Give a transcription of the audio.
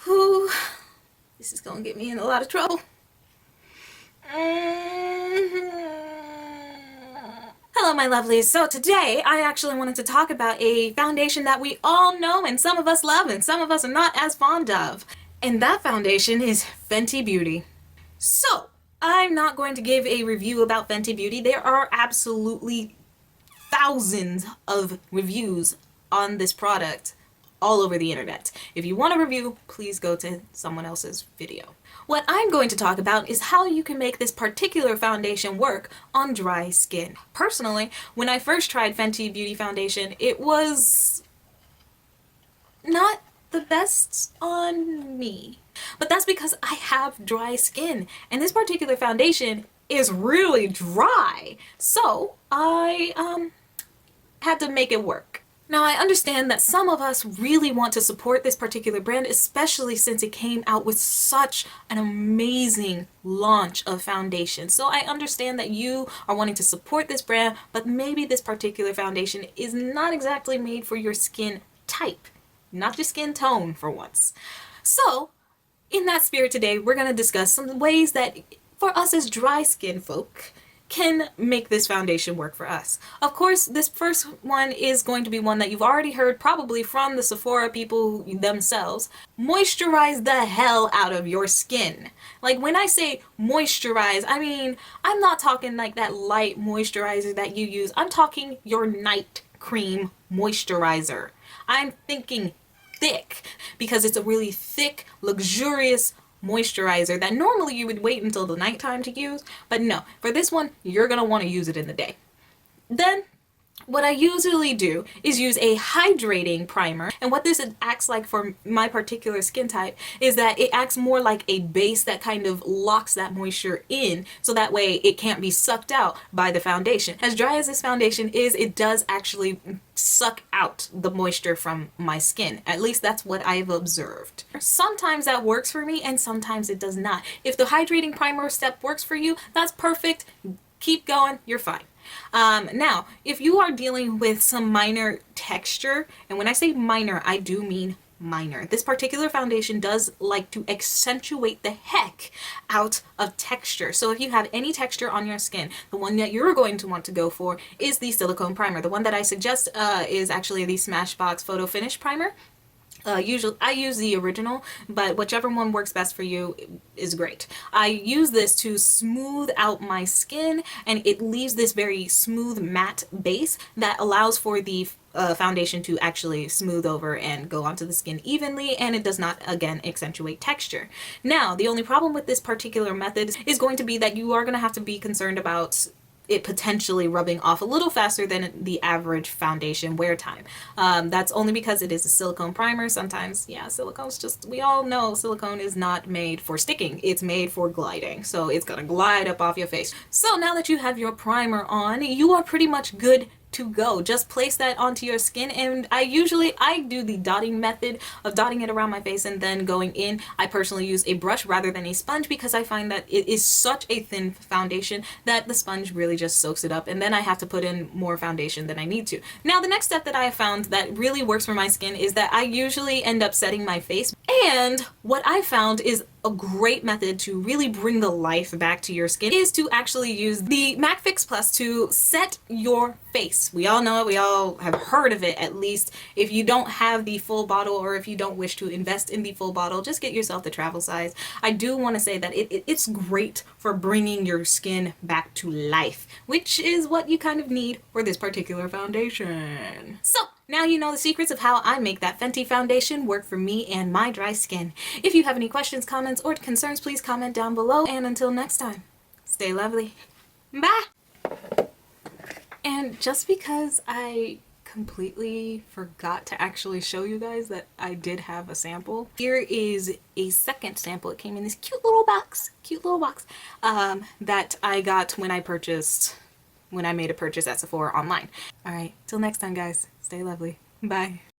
Whew, this is gonna get me in a lot of trouble. Hello my lovelies. So today I actually wanted to talk about a foundation that we all know and some of us love and some of us are not as fond of. And that foundation is Fenty Beauty. So I'm not going to give a review about Fenty Beauty. There are absolutely thousands of reviews on this product all over the internet. If you want a review, please go to someone else's video. What I'm going to talk about is how you can make this particular foundation work on dry skin. Personally, when I first tried Fenty Beauty foundation, it was not the best on me. But that's because I have dry skin, and this particular foundation is really dry. So I had to make it work. Now I understand that some of us really want to support this particular brand, especially since it came out with such an amazing launch of foundation. So I understand that you are wanting to support this brand, but maybe this particular foundation is not exactly made for your skin type, not your skin tone for once. So in that spirit today, we're going to discuss some ways that for us as dry skin folk can make this foundation work for us. Of course, this first one is going to be one that you've already heard probably from the Sephora people themselves. Moisturize the hell out of your skin. Like when I say moisturize, I mean, I'm not talking like that light moisturizer that you use. I'm talking your night cream moisturizer. I'm thinking thick because it's a really thick, luxurious moisturizer that normally you would wait until the nighttime to use, but no, for this one you're gonna want to use it in the day. Then what I usually do is use a hydrating primer, and what this acts like for my particular skin type is that it acts more like a base that kind of locks that moisture in, so that way it can't be sucked out by the foundation. As dry as this foundation is, it does actually suck out the moisture from my skin. At least that's what I've observed. Sometimes that works for me and sometimes it does not. If the hydrating primer step works for you, that's perfect. Keep going, you're fine. Now, if you are dealing with some minor texture, and when I say minor, I do mean minor. This particular foundation does like to accentuate the heck out of texture. So if you have any texture on your skin, the one that you're going to want to go for is the silicone primer. The one that I suggest is actually the Smashbox Photo Finish Primer. Usually I use the original, but whichever one works best for you is great. I use this to smooth out my skin, and it leaves this very smooth matte base that allows for the foundation to actually smooth over and go onto the skin evenly, and it does not, again, accentuate texture. Now, the only problem with this particular method is going to be that you are going to have to be concerned about it potentially rubbing off a little faster than the average foundation wear time. That's only because it is a silicone primer. Sometimes, yeah, silicone's just, we all know silicone is not made for sticking. It's made for gliding. So it's gonna glide up off your face. So now that you have your primer on, you are pretty much good to go. Just place that onto your skin, and I do the dotting method of dotting it around my face and then going in. I personally use a brush rather than a sponge because I find that it is such a thin foundation that the sponge really just soaks it up, and then I have to put in more foundation than I need to. Now, the next step that I have found that really works for my skin is that I usually end up setting my face, and what I found is a great method to really bring the life back to your skin is to actually use the MAC Fix Plus to set your face. We all know it, we all have heard of it at least. If you don't have the full bottle, or if you don't wish to invest in the full bottle, just get yourself the travel size. I do want to say that it's great for bringing your skin back to life, which is what you kind of need for this particular foundation. So now you know the secrets of how I make that Fenty foundation work for me and my dry skin. If you have any questions, comments, or concerns, please comment down below. And until next time, stay lovely. Bye! And just because I completely forgot to actually show you guys that I did have a sample, here is a second sample. It came in this cute little box, that I got when I made a purchase at Sephora online. Alright, till next time guys, stay lovely. Bye.